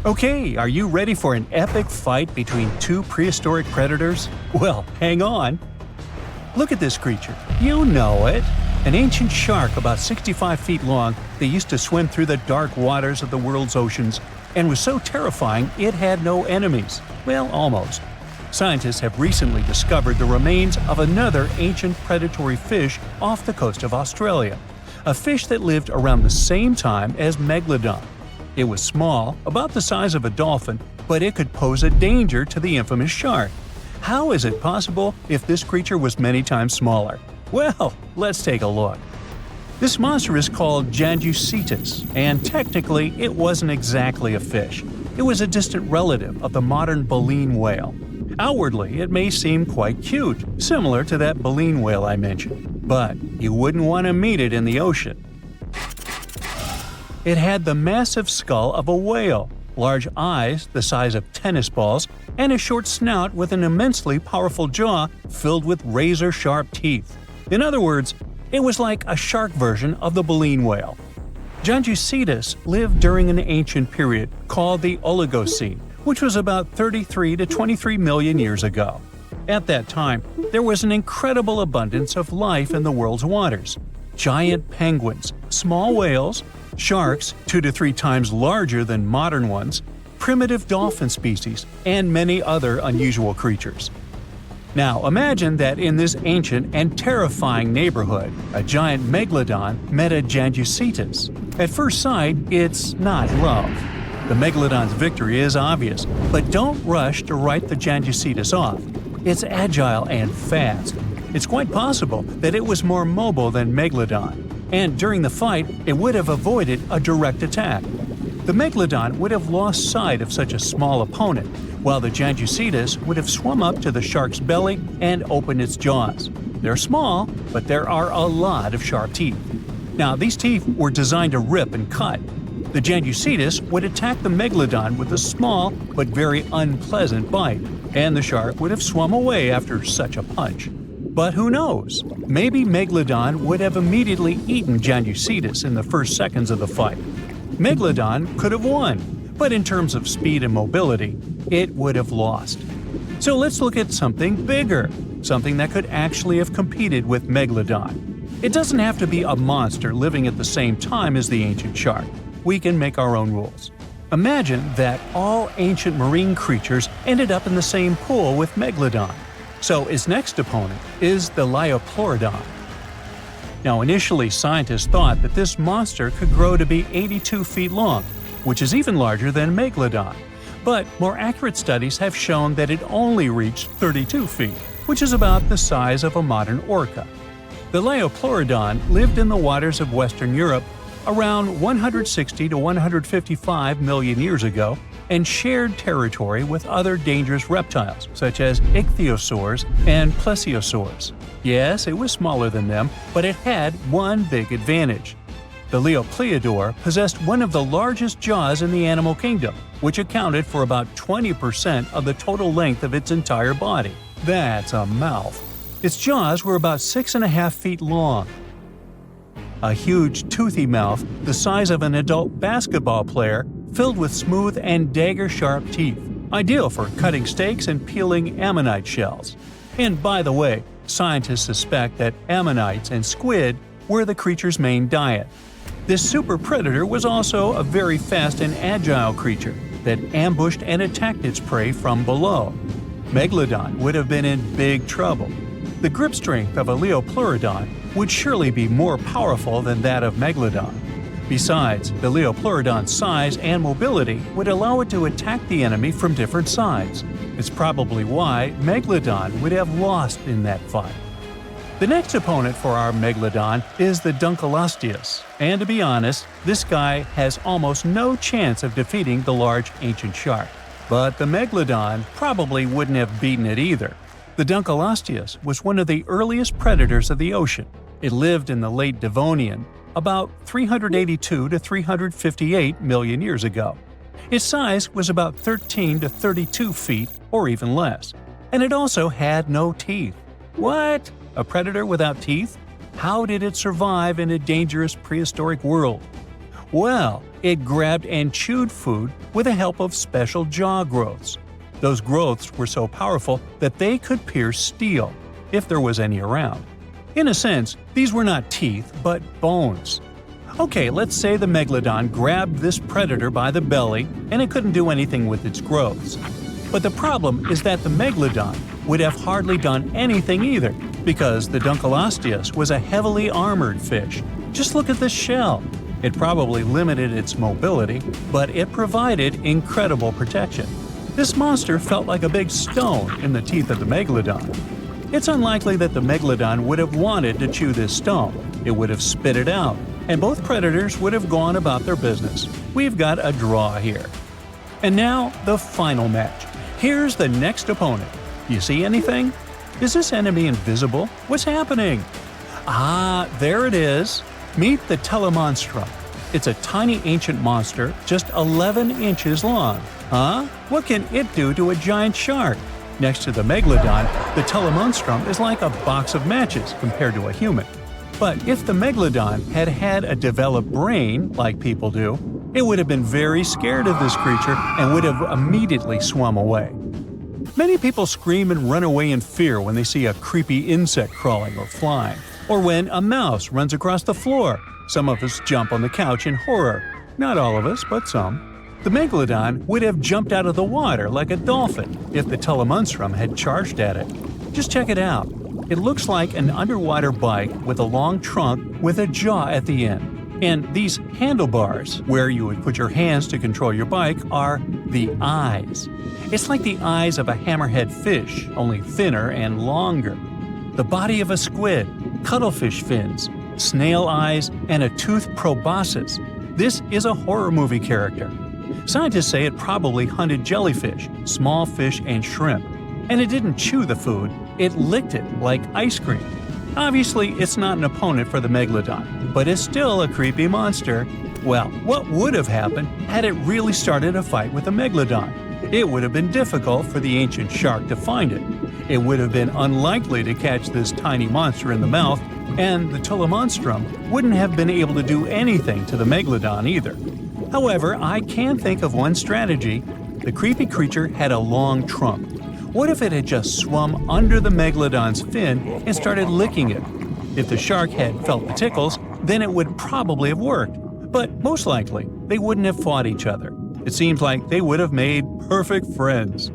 Okay, are you ready for an epic fight between two prehistoric predators? Well, hang on. Look at this creature. You know it. An ancient shark about 65 feet long that used to swim through the dark waters of the world's oceans and was so terrifying it had no enemies. Well, almost. Scientists have recently discovered the remains of another ancient predatory fish off the coast of Australia, a fish that lived around the same time as Megalodon. It was small, about the size of a dolphin, but it could pose a danger to the infamous shark. How is it possible if this creature was many times smaller? Well, let's take a look. This monster is called Jellyfish, and technically it wasn't exactly a fish. It was a distant relative of the modern baleen whale. Outwardly, it may seem quite cute, similar to that baleen whale I mentioned, but you wouldn't want to meet it in the ocean. It had the massive skull of a whale, large eyes the size of tennis balls, and a short snout with an immensely powerful jaw filled with razor-sharp teeth. In other words, it was like a shark version of the baleen whale. Jellyfish lived during an ancient period called the Oligocene, which was about 33 to 23 million years ago. At that time, there was an incredible abundance of life in the world's waters. Giant penguins, small whales, sharks 2 to 3 times larger than modern ones, primitive dolphin species, and many other unusual creatures. Now imagine that in this ancient and terrifying neighborhood, a giant Megalodon met a Jellyfish. At first sight, it's not love. The Megalodon's victory is obvious, but don't rush to write the Jellyfish off. It's agile and fast. It's quite possible that it was more mobile than Megalodon, and during the fight, it would have avoided a direct attack. The Megalodon would have lost sight of such a small opponent, while the Jellyfish would have swum up to the shark's belly and opened its jaws. They're small, but there are a lot of sharp teeth. Now, these teeth were designed to rip and cut. The Jellyfish would attack the Megalodon with a small but very unpleasant bite, and the shark would have swum away after such a punch. But who knows? Maybe Megalodon would have immediately eaten Jellyfish in the first seconds of the fight. Megalodon could have won, but in terms of speed and mobility, it would have lost. So let's look at something bigger, something that could actually have competed with Megalodon. It doesn't have to be a monster living at the same time as the ancient shark. We can make our own rules. Imagine that all ancient marine creatures ended up in the same pool with Megalodon. So its next opponent is the Liopleurodon. Now initially scientists thought that this monster could grow to be 82 feet long, which is even larger than Megalodon. But more accurate studies have shown that it only reached 32 feet, which is about the size of a modern orca. The Liopleurodon lived in the waters of Western Europe around 160 to 155 million years ago and shared territory with other dangerous reptiles such as ichthyosaurs and plesiosaurs. Yes, it was smaller than them, but it had one big advantage. The Liopleurodon possessed one of the largest jaws in the animal kingdom, which accounted for about 20% of the total length of its entire body. That's a mouth. Its jaws were about 6.5 feet long. A huge, toothy mouth the size of an adult basketball player filled with smooth and dagger-sharp teeth, ideal for cutting steaks and peeling ammonite shells. And by the way, scientists suspect that ammonites and squid were the creature's main diet. This super predator was also a very fast and agile creature that ambushed and attacked its prey from below. Megalodon would have been in big trouble. The grip strength of a Liopleurodon would surely be more powerful than that of Megalodon. Besides, the Liopleurodon's size and mobility would allow it to attack the enemy from different sides. It's probably why Megalodon would have lost in that fight. The next opponent for our Megalodon is the Dunkleosteus, and to be honest, this guy has almost no chance of defeating the large ancient shark. But the Megalodon probably wouldn't have beaten it either. The Dunkleosteus was one of the earliest predators of the ocean. It lived in the late Devonian, about 382 to 358 million years ago. Its size was about 13 to 32 feet or even less, and it also had no teeth. What? A predator without teeth? How did it survive in a dangerous prehistoric world? Well, it grabbed and chewed food with the help of special jaw growths. Those growths were so powerful that they could pierce steel, if there was any around. In a sense, these were not teeth, but bones. Okay, let's say the Megalodon grabbed this predator by the belly and it couldn't do anything with its growths. But the problem is that the Megalodon would have hardly done anything either, because the Dunkleosteus was a heavily armored fish. Just look at the shell. It probably limited its mobility, but it provided incredible protection. This monster felt like a big stone in the teeth of the Megalodon. It's unlikely that the Megalodon would have wanted to chew this stone. It would have spit it out, and both predators would have gone about their business. We've got a draw here. And now, the final match. Here's the next opponent. You see anything? Is this enemy invisible? What's happening? Ah, there it is. Meet the Tullimonstrum. It's a tiny ancient monster, just 11 inches long. Huh? What can it do to a giant shark? Next to the Megalodon, the Tullimonstrum is like a box of matches compared to a human. But if the Megalodon had had a developed brain, like people do, it would have been very scared of this creature and would have immediately swum away. Many people scream and run away in fear when they see a creepy insect crawling or flying, or when a mouse runs across the floor. Some of us jump on the couch in horror. Not all of us, but some. The Megalodon would have jumped out of the water like a dolphin if the Tullimonstrum had charged at it. Just check it out. It looks like an underwater bike with a long trunk with a jaw at the end. And these handlebars, where you would put your hands to control your bike, are the eyes. It's like the eyes of a hammerhead fish, only thinner and longer. The body of a squid, cuttlefish fins, snail eyes, and a toothed proboscis. This is a horror movie character. Scientists say it probably hunted jellyfish, small fish, and shrimp. And it didn't chew the food, it licked it like ice cream. Obviously, it's not an opponent for the Megalodon, but it's still a creepy monster. Well, what would have happened had it really started a fight with the Megalodon? It would have been difficult for the ancient shark to find it. It would have been unlikely to catch this tiny monster in the mouth, and the Tullimonstrum wouldn't have been able to do anything to the Megalodon either. However, I can think of one strategy. The creepy creature had a long trunk. What if it had just swum under the Megalodon's fin and started licking it? If the shark had felt the tickles, then it would probably have worked. But most likely, they wouldn't have fought each other. It seems like they would have made perfect friends.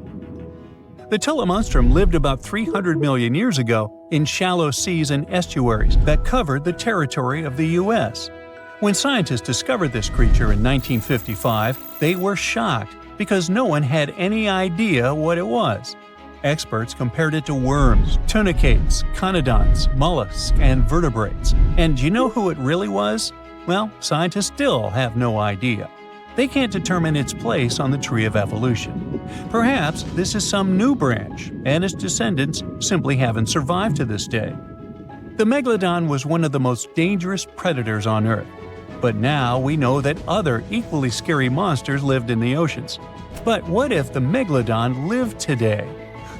The Tullimonstrum lived about 300 million years ago in shallow seas and estuaries that covered the territory of the U.S. When scientists discovered this creature in 1955, they were shocked because no one had any idea what it was. Experts compared it to worms, tunicates, conodonts, mollusks, and vertebrates. And do you know who it really was? Well, scientists still have no idea. They can't determine its place on the tree of evolution. Perhaps this is some new branch, and its descendants simply haven't survived to this day. The Megalodon was one of the most dangerous predators on Earth. But now we know that other equally scary monsters lived in the oceans. But what if the Megalodon lived today?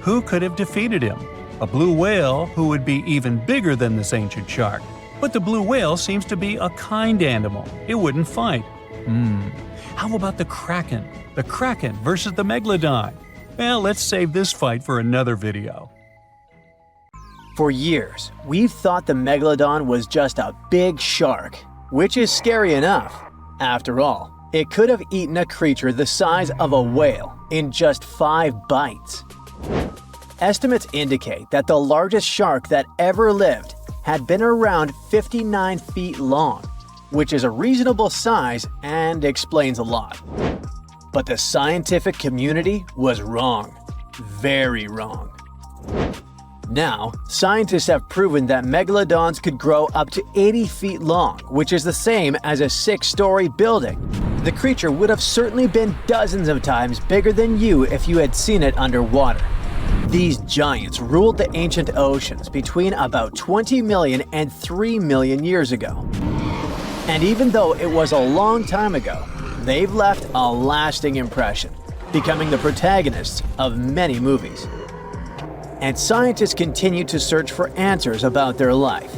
Who could have defeated him? A blue whale who would be even bigger than this ancient shark. But the blue whale seems to be a kind animal. It wouldn't fight. How about the Kraken? The Kraken versus the Megalodon? Well, let's save this fight for another video. For years, we've thought the Megalodon was just a big shark, which is scary enough. After all, it could have eaten a creature the size of a whale in just 5 bites. Estimates indicate that the largest shark that ever lived had been around 59 feet long, which is a reasonable size and explains a lot. But the scientific community was wrong. Very wrong. Now, scientists have proven that megalodons could grow up to 80 feet long, which is the same as a 6-story building. The creature would have certainly been dozens of times bigger than you if you had seen it underwater. These giants ruled the ancient oceans between about 20 million and 3 million years ago. And even though it was a long time ago, they've left a lasting impression, becoming the protagonists of many movies. And scientists continue to search for answers about their life.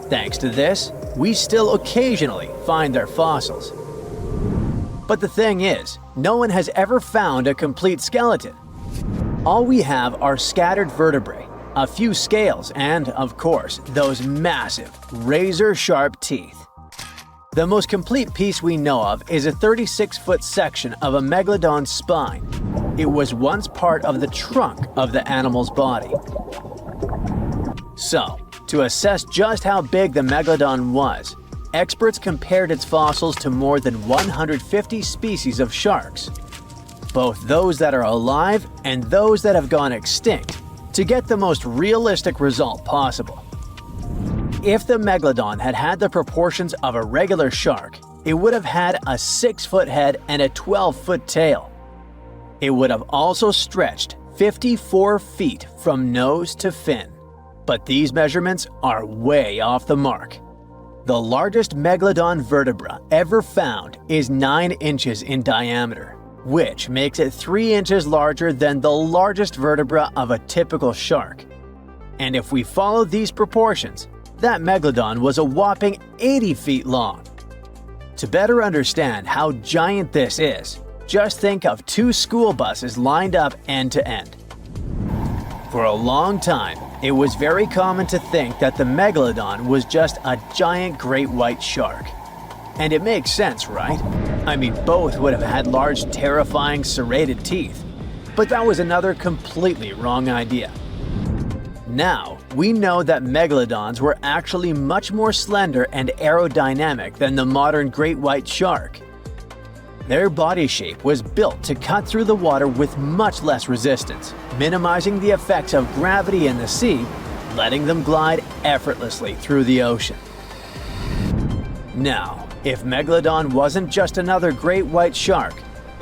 Thanks to this, we still occasionally find their fossils. But the thing is, no one has ever found a complete skeleton. All we have are scattered vertebrae, a few scales, and, of course, those massive, razor-sharp teeth. The most complete piece we know of is a 36-foot section of a Megalodon's spine. It was once part of the trunk of the animal's body. So, to assess just how big the Megalodon was, experts compared its fossils to more than 150 species of sharks, both those that are alive and those that have gone extinct, to get the most realistic result possible. If the Megalodon had had the proportions of a regular shark, it would have had a 6-foot head and a 12-foot tail. It would have also stretched 54 feet from nose to fin. But these measurements are way off the mark. The largest Megalodon vertebra ever found is 9 inches in diameter, which makes it 3 inches larger than the largest vertebra of a typical shark. And if we follow these proportions, that Megalodon was a whopping 80 feet long. To better understand how giant this is, just think of 2 school buses lined up end to end. For a long time, it was very common to think that the Megalodon was just a giant great white shark. And it makes sense, right? I mean, both would have had large, terrifying, serrated teeth. But that was another completely wrong idea. Now, we know that Megalodons were actually much more slender and aerodynamic than the modern great white shark. Their body shape was built to cut through the water with much less resistance, minimizing the effects of gravity in the sea, letting them glide effortlessly through the ocean. Now, if Megalodon wasn't just another great white shark,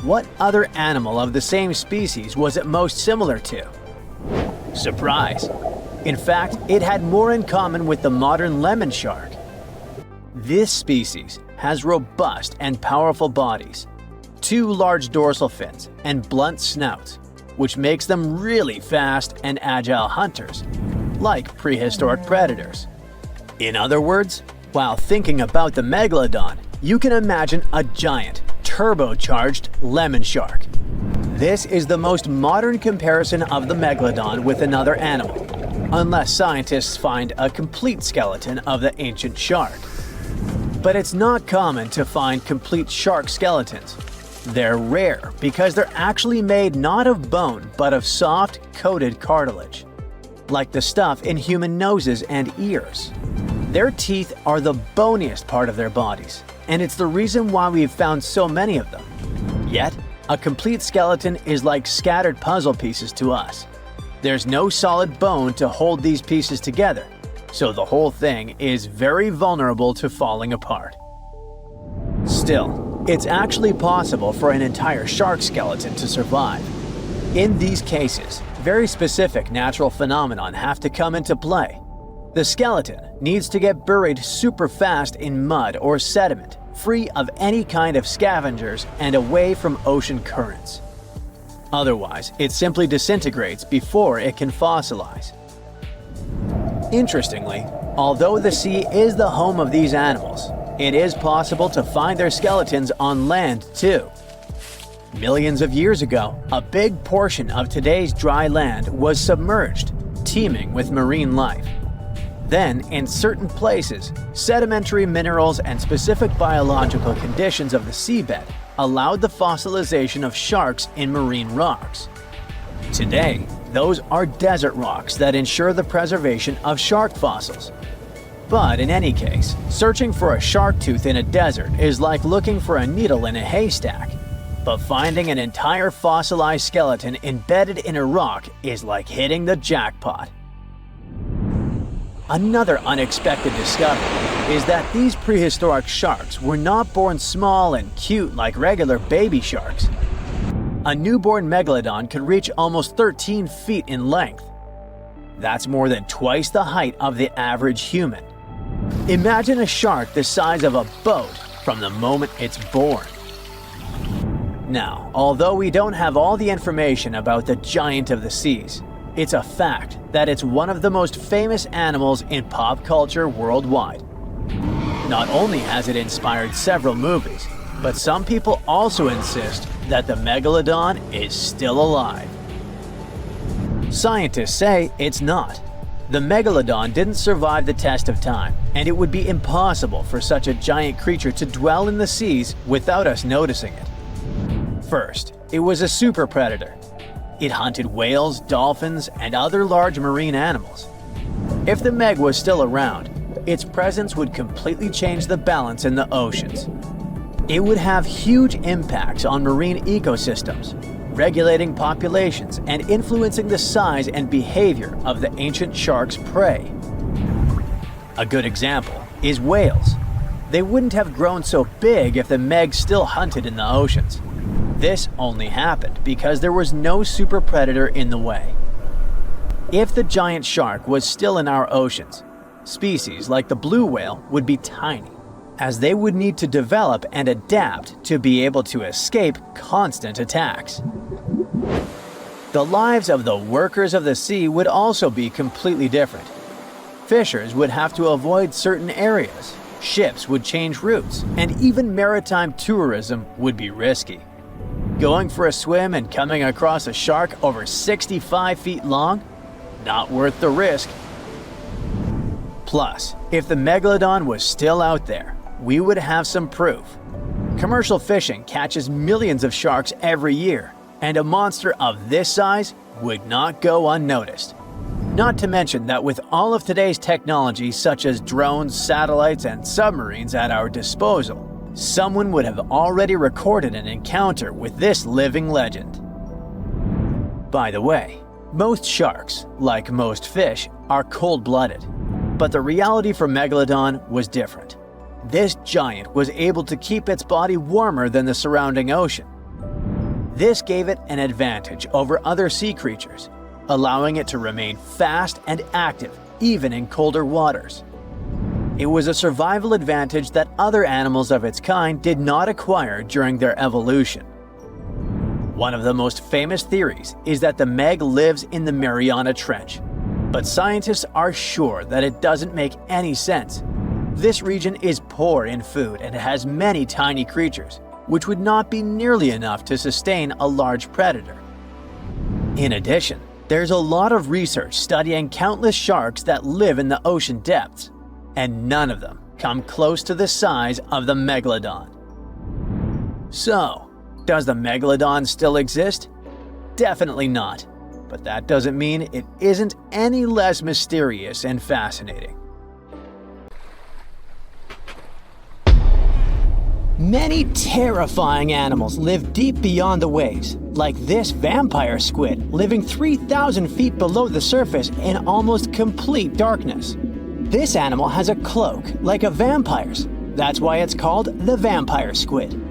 what other animal of the same species was it most similar to? Surprise! In fact, it had more in common with the modern lemon shark. This species has robust and powerful bodies, 2 large dorsal fins, and blunt snouts, which makes them really fast and agile hunters, like prehistoric predators. In other words, while thinking about the Megalodon, you can imagine a giant, turbocharged lemon shark. This is the most modern comparison of the Megalodon with another animal, unless scientists find a complete skeleton of the ancient shark. But it's not common to find complete shark skeletons. They're rare because they're actually made not of bone but of soft, coated cartilage, like the stuff in human noses and ears. Their teeth are the boniest part of their bodies, and it's the reason why we've found so many of them. Yet, a complete skeleton is like scattered puzzle pieces to us. There's no solid bone to hold these pieces together, so the whole thing is very vulnerable to falling apart. Still, it's actually possible for an entire shark skeleton to survive. In these cases, very specific natural phenomena have to come into play. The skeleton needs to get buried super fast in mud or sediment, free of any kind of scavengers and away from ocean currents. Otherwise, it simply disintegrates before it can fossilize. Interestingly, although the sea is the home of these animals, it is possible to find their skeletons on land too. Millions of years ago, a big portion of today's dry land was submerged, teeming with marine life. Then, in certain places, sedimentary minerals and specific biological conditions of the seabed allowed the fossilization of sharks in marine rocks. Today, those are desert rocks that ensure the preservation of shark fossils. But in any case, searching for a shark tooth in a desert is like looking for a needle in a haystack. But finding an entire fossilized skeleton embedded in a rock is like hitting the jackpot. Another unexpected discovery is that these prehistoric sharks were not born small and cute like regular baby sharks. A newborn Megalodon could reach almost 13 feet in length. That's more than twice the height of the average human. Imagine a shark the size of a boat from the moment it's born. Now, although we don't have all the information about the giant of the seas, it's a fact that it's one of the most famous animals in pop culture worldwide. Not only has it inspired several movies, But some people also insist that the Megalodon is still alive. Scientists say it's not. The Megalodon didn't survive the test of time, and it would be impossible for such a giant creature to dwell in the seas without us noticing it. First, it was a super predator. It hunted whales, dolphins, and other large marine animals. If the Meg was still around, its presence would completely change the balance in the oceans. It would have huge impacts on marine ecosystems, regulating populations and influencing the size and behavior of the ancient shark's prey. A good example is whales. They wouldn't have grown so big if the Meg still hunted in the oceans. This only happened because there was no super predator in the way. If the giant shark was still in our oceans, species like the blue whale would be tiny, as they would need to develop and adapt to be able to escape constant attacks. The lives of the workers of the sea would also be completely different. Fishers would have to avoid certain areas, ships would change routes, and even maritime tourism would be risky. Going for a swim and coming across a shark over 65 feet long? Not worth the risk. Plus, if the Megalodon was still out there, we would have some proof. Commercial fishing catches millions of sharks every year, and a monster of this size would not go unnoticed. Not to mention that with all of today's technology such as drones, satellites, and submarines at our disposal, someone would have already recorded an encounter with this living legend. By the way, most sharks, like most fish, are cold-blooded. But the reality for Megalodon was different. This giant was able to keep its body warmer than the surrounding ocean. This gave it an advantage over other sea creatures, allowing it to remain fast and active even in colder waters. It was a survival advantage that other animals of its kind did not acquire during their evolution. One of the most famous theories is that the Meg lives in the Mariana Trench, but scientists are sure that it doesn't make any sense. This region is poor in food and has many tiny creatures, which would not be nearly enough to sustain a large predator. In addition, there's a lot of research studying countless sharks that live in the ocean depths, and none of them come close to the size of the Megalodon. So, does the Megalodon still exist? Definitely not, but that doesn't mean it isn't any less mysterious and fascinating. Many terrifying animals live deep beyond the waves, like this vampire squid living 3,000 feet below the surface in almost complete darkness. This animal has a cloak, like a vampire's. That's why it's called the vampire squid.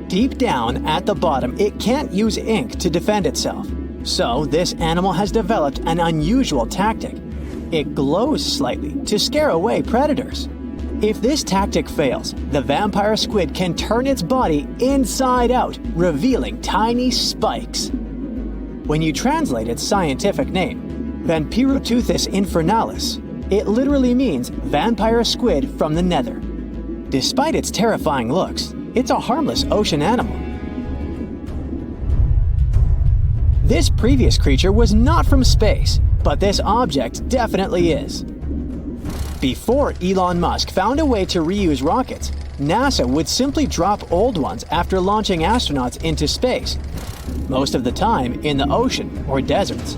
Deep down at the bottom, it can't use ink to defend itself. So this animal has developed an unusual tactic. It glows slightly to scare away predators. If this tactic fails, the vampire squid can turn its body inside out, revealing tiny spikes. When you translate its scientific name, Vampiroteuthis infernalis, it literally means vampire squid from the nether. Despite its terrifying looks, it's a harmless ocean animal. This previous creature was not from space, but this object definitely is. Before Elon Musk found a way to reuse rockets, NASA would simply drop old ones after launching astronauts into space, most of the time in the ocean or deserts.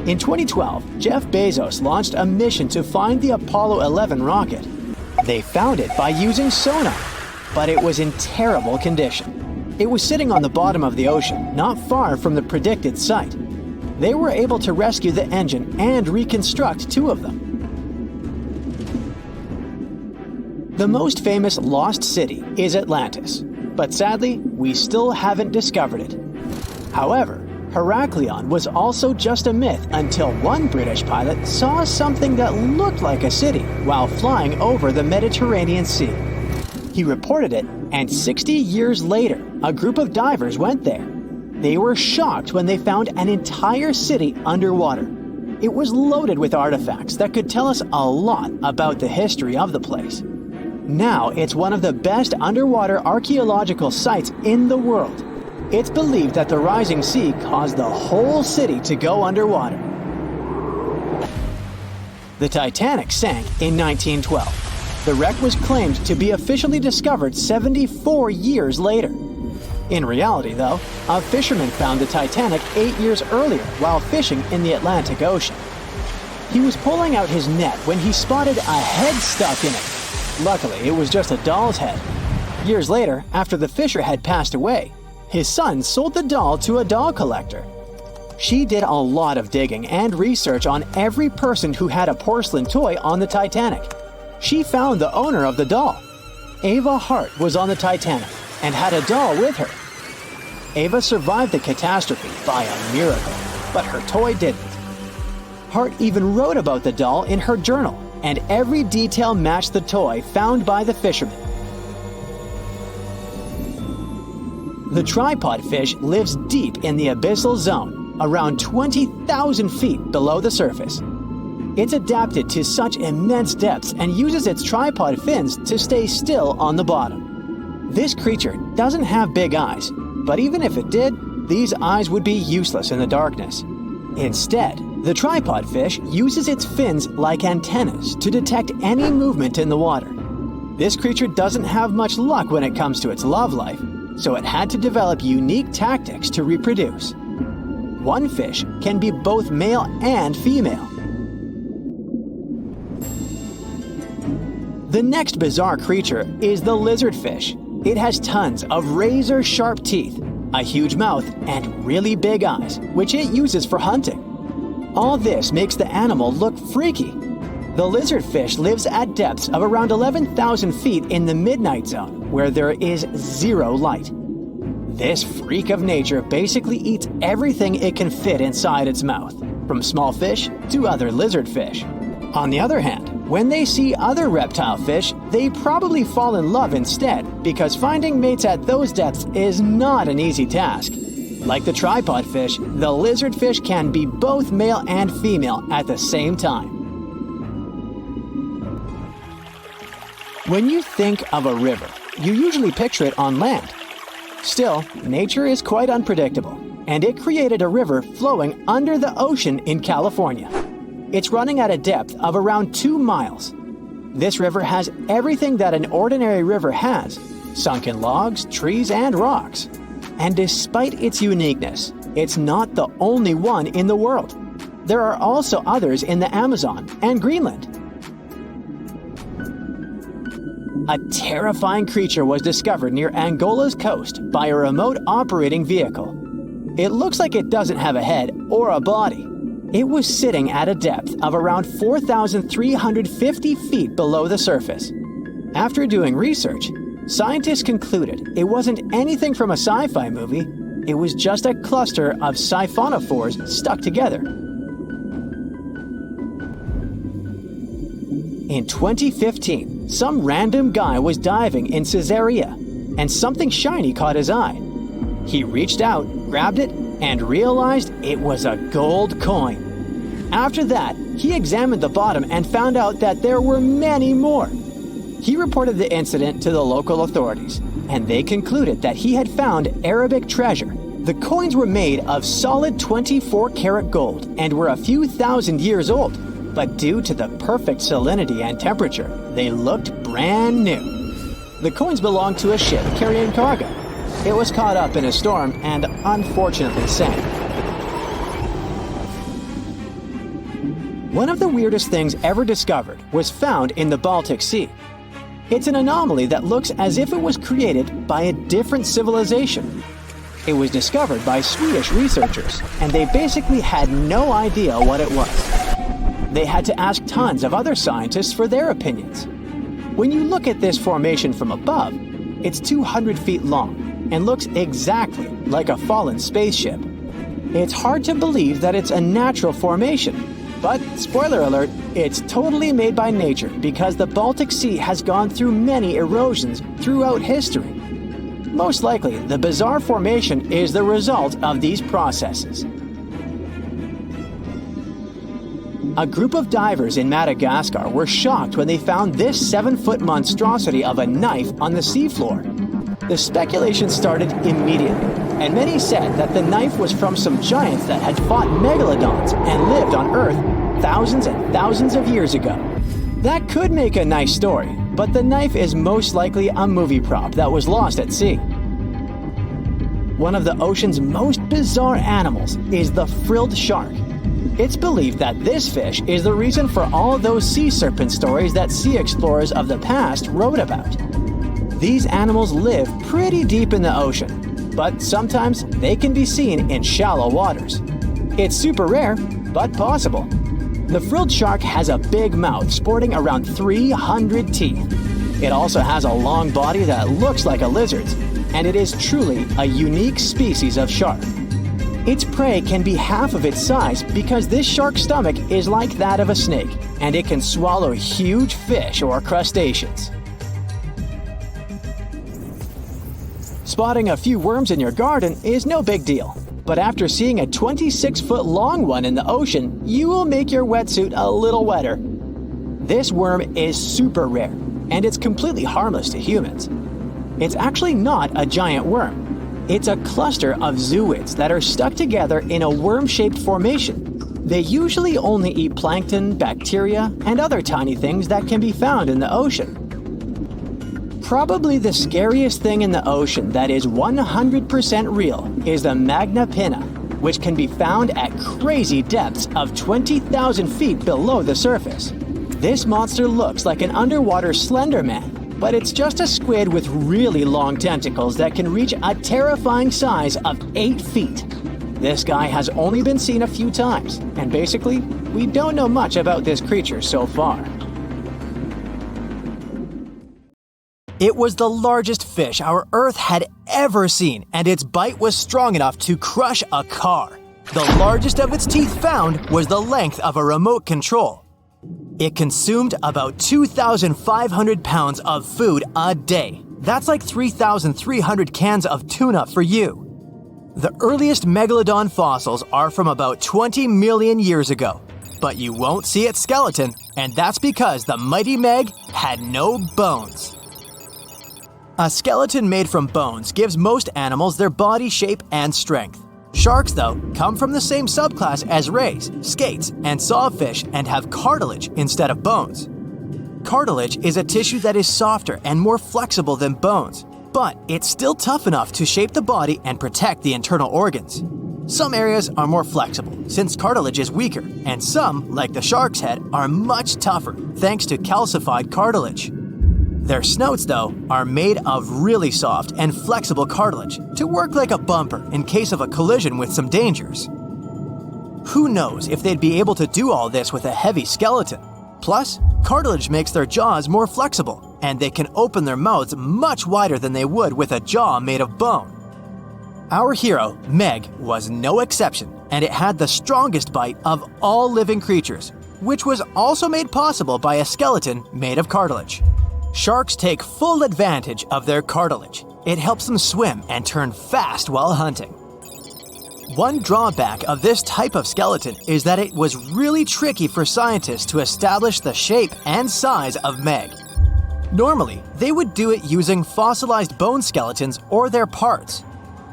In 2012, Jeff Bezos launched a mission to find the Apollo 11 rocket. They found it by using sonar, but it was in terrible condition. It was sitting on the bottom of the ocean, not far from the predicted site. They were able to rescue the engine and reconstruct 2 of them. The most famous lost city is Atlantis, but sadly, we still haven't discovered it. However, Heraklion was also just a myth until one British pilot saw something that looked like a city while flying over the Mediterranean Sea. He reported it, and 60 years later, a group of divers went there. They were shocked when they found an entire city underwater. It was loaded with artifacts that could tell us a lot about the history of the place. Now it's one of the best underwater archaeological sites in the world. It's believed that the rising sea caused the whole city to go underwater. The Titanic sank in 1912. The wreck was claimed to be officially discovered 74 years later. In reality, though, a fisherman found the Titanic 8 years earlier while fishing in the Atlantic Ocean. He was pulling out his net when he spotted a head stuck in it. Luckily, it was just a doll's head. Years later, after the fisher had passed away, his son sold the doll to a doll collector. She did a lot of digging and research on every person who had a porcelain toy on the Titanic. She found the owner of the doll. Ava Hart was on the Titanic and had a doll with her. Ava survived the catastrophe by a miracle, but her toy didn't. Hart even wrote about the doll in her journal, and every detail matched the toy found by the fisherman. The tripod fish lives deep in the abyssal zone, around 20,000 feet below the surface. It's adapted to such immense depths and uses its tripod fins to stay still on the bottom. This creature doesn't have big eyes, but even if it did, these eyes would be useless in the darkness. Instead, the tripod fish uses its fins like antennas to detect any movement in the water. This creature doesn't have much luck when it comes to its love life, so it had to develop unique tactics to reproduce. One fish can be both male and female. The next bizarre creature is the lizardfish. It has tons of razor-sharp teeth, a huge mouth, and really big eyes, which it uses for hunting. All this makes the animal look freaky. The lizardfish lives at depths of around 11,000 feet in the midnight zone, where there is zero light. This freak of nature basically eats everything it can fit inside its mouth, from small fish to other lizardfish. On the other hand, when they see other reptile fish, they probably fall in love instead, because finding mates at those depths is not an easy task. Like the tripod fish, the lizardfish can be both male and female at the same time. When you think of a river, you usually picture it on land. Still, nature is quite unpredictable, and it created a river flowing under the ocean in California. It's running at a depth of around 2 miles. This river has everything that an ordinary river has: sunken logs, trees, and rocks. And despite its uniqueness, it's not the only one in the world. There are also others in the Amazon and Greenland. A terrifying creature was discovered near Angola's coast by a remote operating vehicle. It looks like it doesn't have a head or a body. It was sitting at a depth of around 4,350 feet below the surface. After doing research, scientists concluded it wasn't anything from a sci-fi movie. It was just a cluster of siphonophores stuck together. In 2015, some random guy was diving in Caesarea, and something shiny caught his eye. He reached out, grabbed it, and realized it was a gold coin. After that, he examined the bottom and found out that there were many more. He reported the incident to the local authorities, and they concluded that he had found Arabic treasure. The coins were made of solid 24-karat gold and were a few thousand years old, but due to the perfect salinity and temperature, they looked brand new. The coins belonged to a ship carrying cargo. It was caught up in a storm and unfortunately sank. One of the weirdest things ever discovered was found in the Baltic Sea. It's an anomaly that looks as if it was created by a different civilization. It was discovered by Swedish researchers, and they basically had no idea what it was. They had to ask tons of other scientists for their opinions. When you look at this formation from above, it's 200 feet long and looks exactly like a fallen spaceship. It's hard to believe that it's a natural formation, but spoiler alert, it's totally made by nature because the Baltic Sea has gone through many erosions throughout history. Most likely, the bizarre formation is the result of these processes. A group of divers in Madagascar were shocked when they found this 7-foot monstrosity of a knife on the seafloor. The speculation started immediately, and many said that the knife was from some giants that had fought megalodons and lived on Earth thousands and thousands of years ago. That could make a nice story, but the knife is most likely a movie prop that was lost at sea. One of the ocean's most bizarre animals is the frilled shark. It's believed that this fish is the reason for all those sea serpent stories that sea explorers of the past wrote about. These animals live pretty deep in the ocean, but sometimes they can be seen in shallow waters. It's super rare, but possible. The frilled shark has a big mouth sporting around 300 teeth. It also has a long body that looks like a lizard's, and it is truly a unique species of shark. Its prey can be half of its size because this shark's stomach is like that of a snake, and it can swallow huge fish or crustaceans. Spotting a few worms in your garden is no big deal, but after seeing a 26-foot long one in the ocean, you will make your wetsuit a little wetter. This worm is super rare, and it's completely harmless to humans. It's actually not a giant worm. It's a cluster of zooids that are stuck together in a worm-shaped formation. They usually only eat plankton, bacteria, and other tiny things that can be found in the ocean. Probably the scariest thing in the ocean that is 100% real is the magna pinna, which can be found at crazy depths of 20,000 feet below the surface. This monster looks like an underwater Slender Man, but it's just a squid with really long tentacles that can reach a terrifying size of 8 feet. This guy has only been seen a few times, and basically, we don't know much about this creature so far. It was the largest fish our Earth had ever seen, and its bite was strong enough to crush a car. The largest of its teeth found was the length of a remote control. It consumed about 2,500 pounds of food a day. That's like 3,300 cans of tuna for you. The earliest Megalodon fossils are from about 20 million years ago, but you won't see its skeleton, and that's because the mighty Meg had no bones. A skeleton made from bones gives most animals their body shape and strength. Sharks, though, come from the same subclass as rays, skates, and sawfish and have cartilage instead of bones. Cartilage is a tissue that is softer and more flexible than bones, but it's still tough enough to shape the body and protect the internal organs. Some areas are more flexible, since cartilage is weaker, and some, like the shark's head, are much tougher thanks to calcified cartilage. Their snouts, though, are made of really soft and flexible cartilage to work like a bumper in case of a collision with some dangers. Who knows if they'd be able to do all this with a heavy skeleton? Plus, cartilage makes their jaws more flexible, and they can open their mouths much wider than they would with a jaw made of bone. Our hero, Meg, was no exception, and it had the strongest bite of all living creatures, which was also made possible by a skeleton made of cartilage. Sharks take full advantage of their cartilage. It helps them swim and turn fast while hunting. One drawback of this type of skeleton is that it was really tricky for scientists to establish the shape and size of Meg. Normally, they would do it using fossilized bone skeletons or their parts.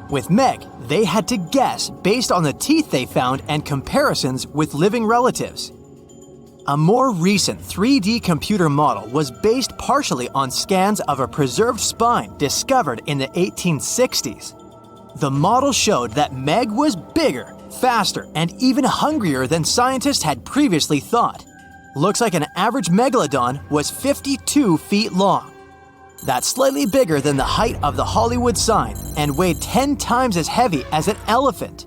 With Meg, they had to guess based on the teeth they found and comparisons with living relatives. A more recent 3D computer model was based partially on scans of a preserved spine discovered in the 1860s. The model showed that Meg was bigger, faster, and even hungrier than scientists had previously thought. Looks like an average megalodon was 52 feet long. That's slightly bigger than the height of the Hollywood sign and weighed 10 times as heavy as an elephant.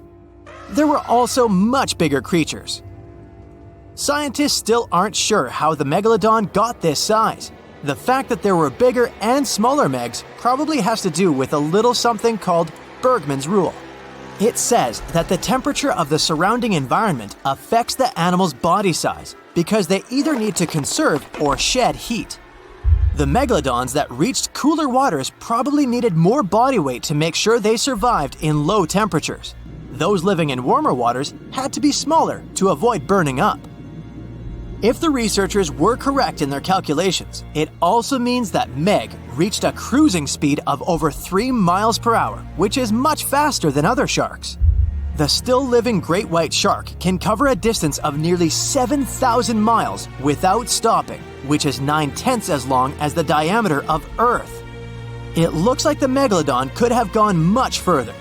There were also much bigger creatures. Scientists still aren't sure how the Megalodon got this size. The fact that there were bigger and smaller Megs probably has to do with a little something called Bergmann's rule. It says that the temperature of the surrounding environment affects the animal's body size because they either need to conserve or shed heat. The Megalodons that reached cooler waters probably needed more body weight to make sure they survived in low temperatures. Those living in warmer waters had to be smaller to avoid burning up. If the researchers were correct in their calculations, it also means that Meg reached a cruising speed of over 3 miles per hour, which is much faster than other sharks. The still-living great white shark can cover a distance of nearly 7,000 miles without stopping, which is 9/10 as long as the diameter of Earth. It looks like the Megalodon could have gone much further.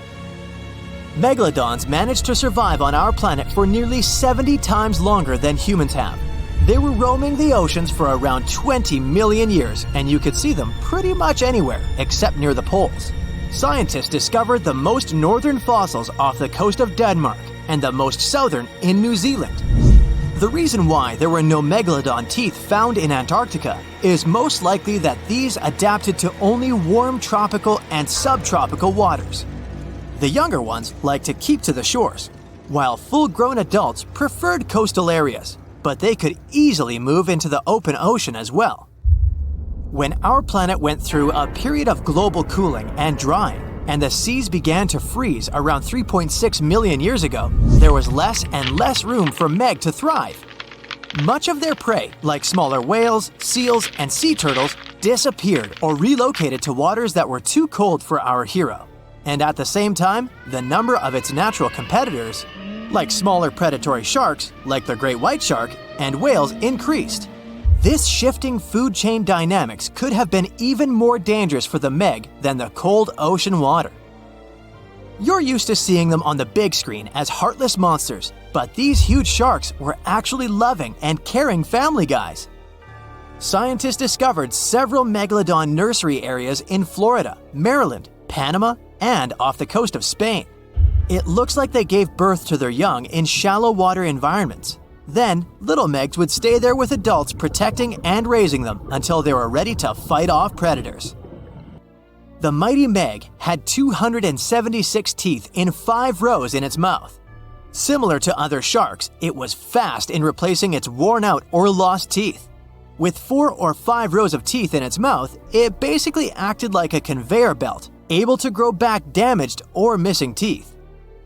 Megalodons managed to survive on our planet for nearly 70 times longer than humans have. They were roaming the oceans for around 20 million years, and you could see them pretty much anywhere except near the poles. Scientists discovered the most northern fossils off the coast of Denmark and the most southern in New Zealand. The reason why there were no Megalodon teeth found in Antarctica is most likely that these adapted to only warm tropical and subtropical waters. The younger ones like to keep to the shores, while full-grown adults preferred coastal areas, but they could easily move into the open ocean as well. When our planet went through a period of global cooling and drying, and the seas began to freeze around 3.6 million years ago, there was less and less room for Meg to thrive. Much of their prey, like smaller whales, seals, and sea turtles, disappeared or relocated to waters that were too cold for our hero. And at the same time, the number of its natural competitors, like smaller predatory sharks, like the great white shark, and whales, increased. This shifting food chain dynamics could have been even more dangerous for the Meg than the cold ocean water. You're used to seeing them on the big screen as heartless monsters, but these huge sharks were actually loving and caring family guys. Scientists discovered several Megalodon nursery areas in Florida, Maryland, Panama, and off the coast of Spain. It looks like they gave birth to their young in shallow water environments. Then, little Megs would stay there with adults protecting and raising them until they were ready to fight off predators. The mighty Meg had 276 teeth in 5 rows in its mouth. Similar to other sharks, it was fast in replacing its worn-out or lost teeth. With 4 or 5 rows of teeth in its mouth, it basically acted like a conveyor belt, able to grow back damaged or missing teeth.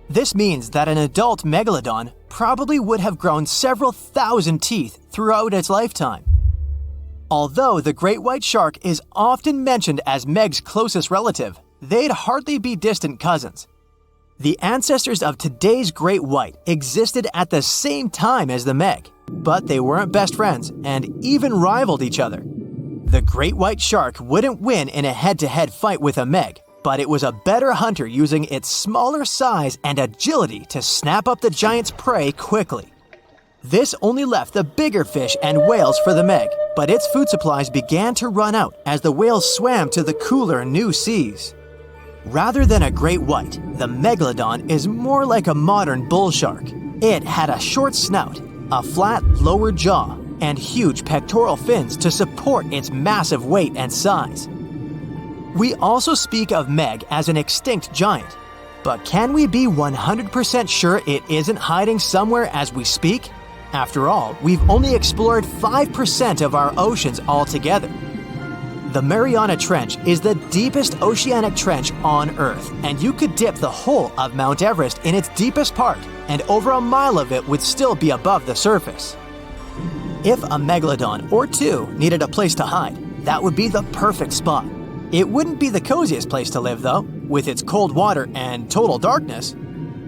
This means that an adult Megalodon probably would have grown several thousand teeth throughout its lifetime. Although the great white shark is often mentioned as Meg's closest relative, they'd hardly be distant cousins. The ancestors of today's great white existed at the same time as the Meg, but they weren't best friends and even rivaled each other. The great white shark wouldn't win in a head-to-head fight with a Meg, but it was a better hunter using its smaller size and agility to snap up the giant's prey quickly. This only left the bigger fish and whales for the Meg, but its food supplies began to run out as the whales swam to the cooler new seas. Rather than a great white, the Megalodon is more like a modern bull shark. It had a short snout, a flat lower jaw, and huge pectoral fins to support its massive weight and size. We also speak of Meg as an extinct giant, but can we be 100% sure it isn't hiding somewhere as we speak? After all, we've only explored 5% of our oceans altogether. The Mariana Trench is the deepest oceanic trench on Earth, and you could dip the whole of Mount Everest in its deepest part, and over a mile of it would still be above the surface. If a Megalodon or 2 needed a place to hide, that would be the perfect spot. It wouldn't be the coziest place to live though, with its cold water and total darkness.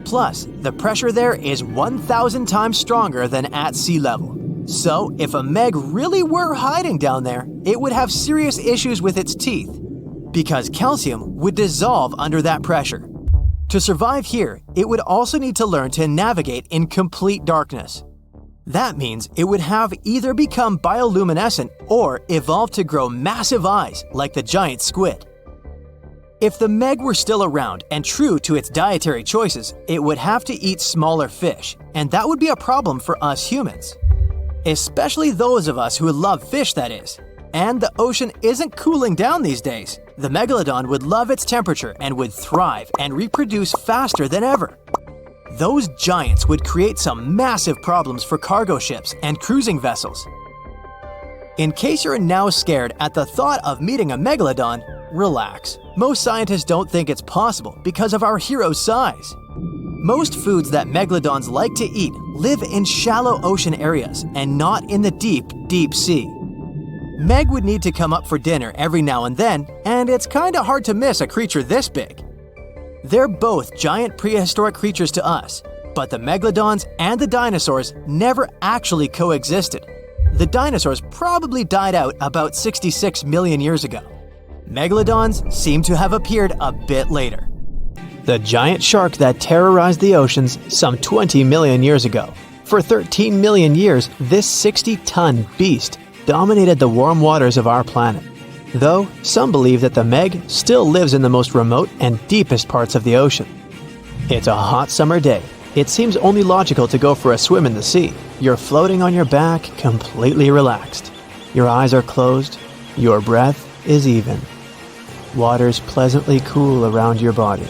Plus, the pressure there is 1,000 times stronger than at sea level. So, if a Meg really were hiding down there, it would have serious issues with its teeth, because calcium would dissolve under that pressure. To survive here, it would also need to learn to navigate in complete darkness. That means it would have either become bioluminescent or evolve to grow massive eyes like the giant squid. If the Meg were still around and true to its dietary choices, it would have to eat smaller fish, and that would be a problem for us humans. Especially those of us who love fish, that is. And the ocean isn't cooling down these days. The Megalodon would love its temperature and would thrive and reproduce faster than ever. Those giants would create some massive problems for cargo ships and cruising vessels. In case you're now scared at the thought of meeting a Megalodon, relax. Most scientists don't think it's possible because of our hero's size. Most foods that megalodons like to eat live in shallow ocean areas and not in the deep, deep sea. Meg would need to come up for dinner every now and then, and it's kinda hard to miss a creature this big. They're both giant prehistoric creatures to us, but the megalodons and the dinosaurs never actually coexisted. The dinosaurs probably died out about 66 million years ago. Megalodons seem to have appeared a bit later. The giant shark that terrorized the oceans some 20 million years ago. For 13 million years, this 60-ton beast dominated the warm waters of our planet. Though, some believe that the Meg still lives in the most remote and deepest parts of the ocean. It's a hot summer day. It seems only logical to go for a swim in the sea. You're floating on your back, completely relaxed. Your eyes are closed. Your breath is even. Water's pleasantly cool around your body.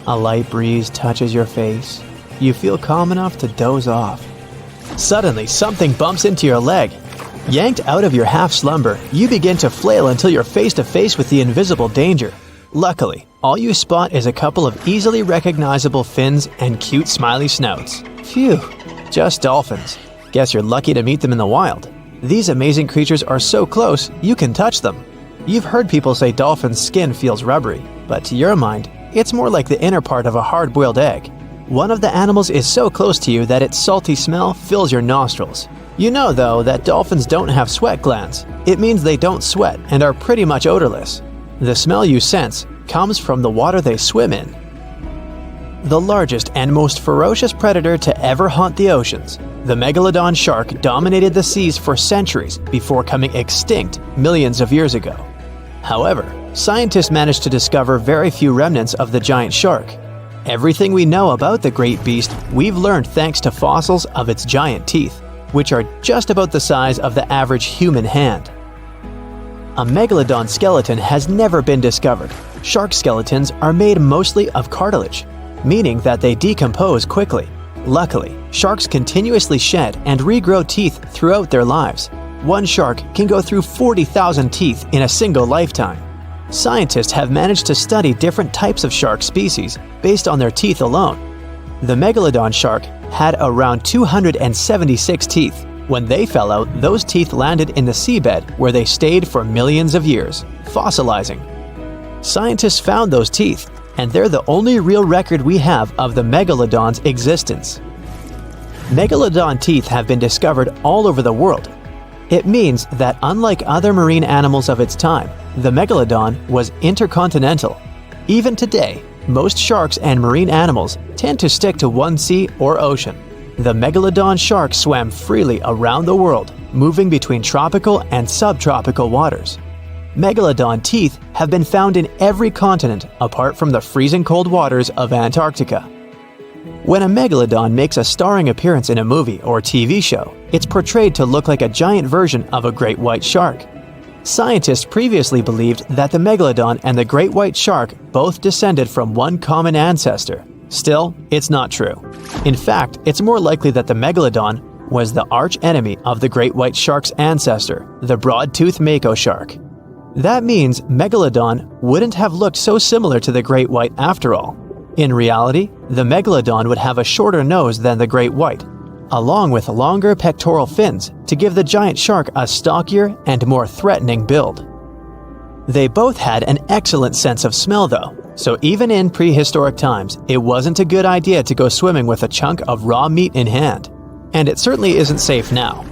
A light breeze touches your face. You feel calm enough to doze off. Suddenly, something bumps into your leg. Yanked out of your half-slumber, you begin to flail until you're face to face with the invisible danger. Luckily, all you spot is a couple of easily recognizable fins and cute smiley snouts. Phew, just dolphins. Guess you're lucky to meet them in the wild. These amazing creatures are so close, you can touch them. You've heard people say dolphins' skin feels rubbery, but to your mind, it's more like the inner part of a hard-boiled egg. One of the animals is so close to you that its salty smell fills your nostrils. You know, though, that dolphins don't have sweat glands. It means they don't sweat and are pretty much odorless. The smell you sense comes from the water they swim in. The largest and most ferocious predator to ever haunt the oceans, the Megalodon shark dominated the seas for centuries before coming extinct millions of years ago. However, scientists managed to discover very few remnants of the giant shark. Everything we know about the great beast we've learned thanks to fossils of its giant teeth, which are just about the size of the average human hand. A megalodon skeleton has never been discovered. Shark skeletons are made mostly of cartilage, meaning that they decompose quickly. Luckily, sharks continuously shed and regrow teeth throughout their lives. One shark can go through 40,000 teeth in a single lifetime. Scientists have managed to study different types of shark species based on their teeth alone. The Megalodon shark had around 276 teeth. When they fell out, those teeth landed in the seabed where they stayed for millions of years, fossilizing. Scientists found those teeth, and they're the only real record we have of the Megalodon's existence. Megalodon teeth have been discovered all over the world. It means that unlike other marine animals of its time, the Megalodon was intercontinental. Even today, most sharks and marine animals tend to stick to one sea or ocean. The Megalodon shark swam freely around the world, moving between tropical and subtropical waters. Megalodon teeth have been found in every continent apart from the freezing cold waters of Antarctica. When a megalodon makes a starring appearance in a movie or TV show, it's portrayed to look like a giant version of a great white shark. Scientists previously believed that the megalodon and the great white shark both descended from one common ancestor. Still, it's not true. In fact, it's more likely that the megalodon was the arch-enemy of the great white shark's ancestor, the broad-toothed mako shark. That means Megalodon wouldn't have looked so similar to the great white after all. In reality, the Megalodon would have a shorter nose than the great white, along with longer pectoral fins to give the giant shark a stockier and more threatening build. They both had an excellent sense of smell though, so even in prehistoric times, it wasn't a good idea to go swimming with a chunk of raw meat in hand. And it certainly isn't safe now.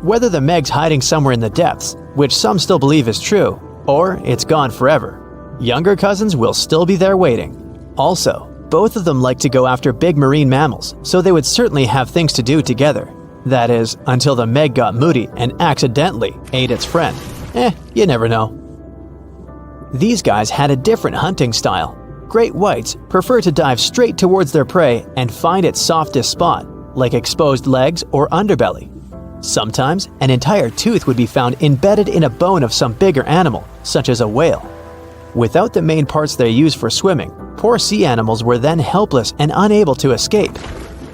Whether the Meg's hiding somewhere in the depths, which some still believe is true, or it's gone forever, younger cousins will still be there waiting. Also, both of them like to go after big marine mammals, so they would certainly have things to do together. That is, until the Meg got moody and accidentally ate its friend. You never know. These guys had a different hunting style. Great whites prefer to dive straight towards their prey and find its softest spot, like exposed legs or underbelly. Sometimes, an entire tooth would be found embedded in a bone of some bigger animal, such as a whale. Without the main parts they use for swimming, poor sea animals were then helpless and unable to escape.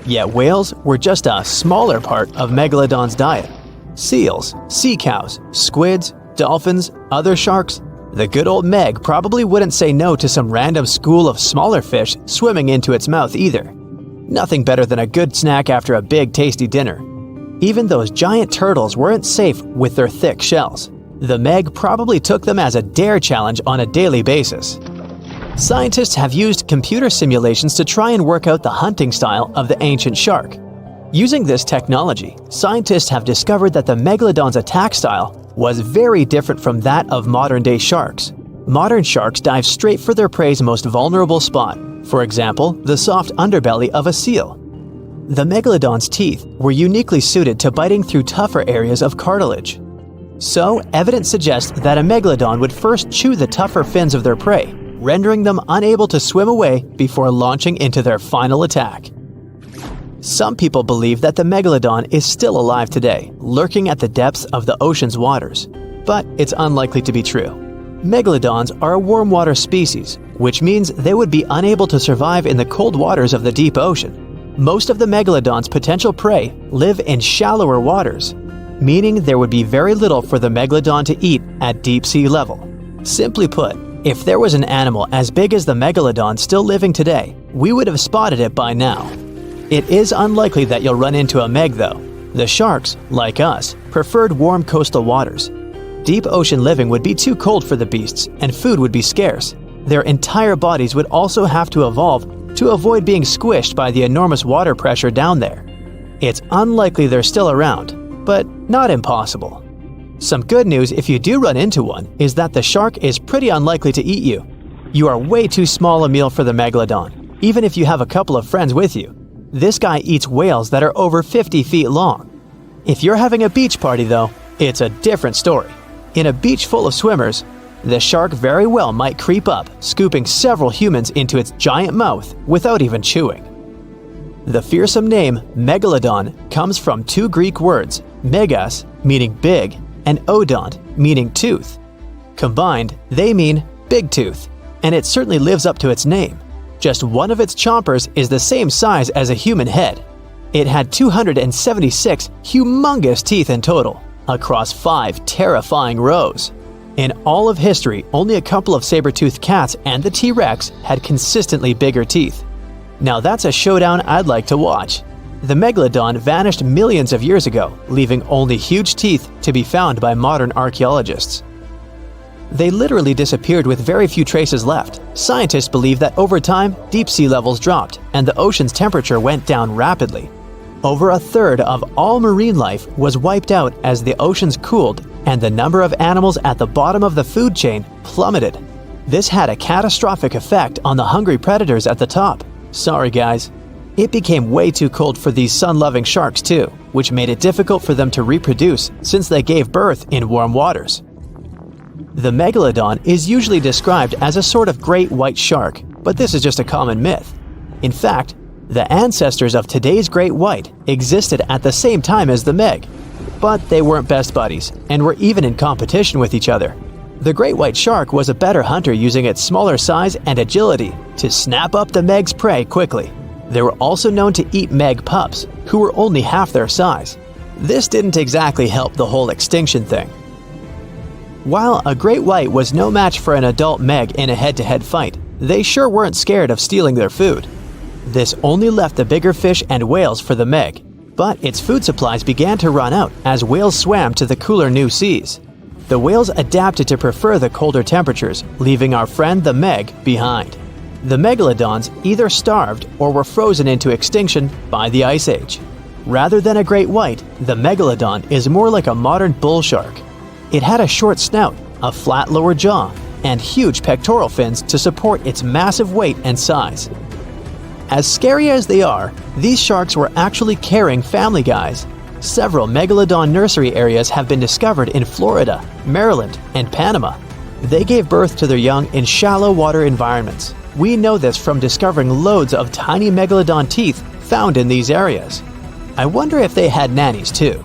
Yet whales were just a smaller part of Megalodon's diet. Seals, sea cows, squids, dolphins, other sharks. The good old Meg probably wouldn't say no to some random school of smaller fish swimming into its mouth either. Nothing better than a good snack after a big tasty dinner. Even those giant turtles weren't safe with their thick shells. The Meg probably took them as a dare challenge on a daily basis. Scientists have used computer simulations to try and work out the hunting style of the ancient shark. Using this technology, scientists have discovered that the Megalodon's attack style was very different from that of modern-day sharks. Modern sharks dive straight for their prey's most vulnerable spot, for example, the soft underbelly of a seal. The Megalodon's teeth were uniquely suited to biting through tougher areas of cartilage. So, evidence suggests that a Megalodon would first chew the tougher fins of their prey, rendering them unable to swim away before launching into their final attack. Some people believe that the Megalodon is still alive today, lurking at the depths of the ocean's waters, but it's unlikely to be true. Megalodons are a warm water species, which means they would be unable to survive in the cold waters of the deep ocean. Most of the Megalodon's potential prey live in shallower waters, meaning there would be very little for the Megalodon to eat at deep sea level. Simply put, if there was an animal as big as the Megalodon still living today, we would have spotted it by now. It is unlikely that you'll run into a Meg though. The sharks, like us, preferred warm coastal waters. Deep ocean living would be too cold for the beasts, and food would be scarce. Their entire bodies would also have to evolve to avoid being squished by the enormous water pressure down there. It's unlikely they're still around, but not impossible. Some good news if you do run into one is that the shark is pretty unlikely to eat you. You are way too small a meal for the Megalodon, even if you have a couple of friends with you. This guy eats whales that are over 50 feet long. If you're having a beach party though, it's a different story. In a beach full of swimmers, the shark very well might creep up, scooping several humans into its giant mouth without even chewing. The fearsome name Megalodon comes from two Greek words, megas, meaning big, and odont, meaning tooth. Combined, they mean big tooth, and it certainly lives up to its name. Just one of its chompers is the same size as a human head. It had 276 humongous teeth in total, across 5 terrifying rows. In all of history, only a couple of saber-toothed cats and the T-Rex had consistently bigger teeth. Now that's a showdown I'd like to watch. The Megalodon vanished millions of years ago, leaving only huge teeth to be found by modern archaeologists. They literally disappeared with very few traces left. Scientists believe that over time, deep sea levels dropped and the ocean's temperature went down rapidly. Over a third of all marine life was wiped out as the oceans cooled and the number of animals at the bottom of the food chain plummeted. This had a catastrophic effect on the hungry predators at the top. Sorry guys. It became way too cold for these sun-loving sharks too, which made it difficult for them to reproduce since they gave birth in warm waters. The Megalodon is usually described as a sort of great white shark, but this is just a common myth. In fact, the ancestors of today's great white existed at the same time as the Meg, but they weren't best buddies and were even in competition with each other. The great white shark was a better hunter using its smaller size and agility to snap up the Meg's prey quickly. They were also known to eat Meg pups, who were only half their size. This didn't exactly help the whole extinction thing. While a great white was no match for an adult Meg in a head-to-head fight, they sure weren't scared of stealing their food. This only left the bigger fish and whales for the Meg, but its food supplies began to run out as whales swam to the cooler new seas. The whales adapted to prefer the colder temperatures, leaving our friend the Meg behind. The Megalodons either starved or were frozen into extinction by the Ice Age. Rather than a great white, the Megalodon is more like a modern bull shark. It had a short snout, a flat lower jaw, and huge pectoral fins to support its massive weight and size. As scary as they are, these sharks were actually caring family guys. Several Megalodon nursery areas have been discovered in Florida, Maryland, and Panama. They gave birth to their young in shallow water environments. We know this from discovering loads of tiny Megalodon teeth found in these areas. I wonder if they had nannies too.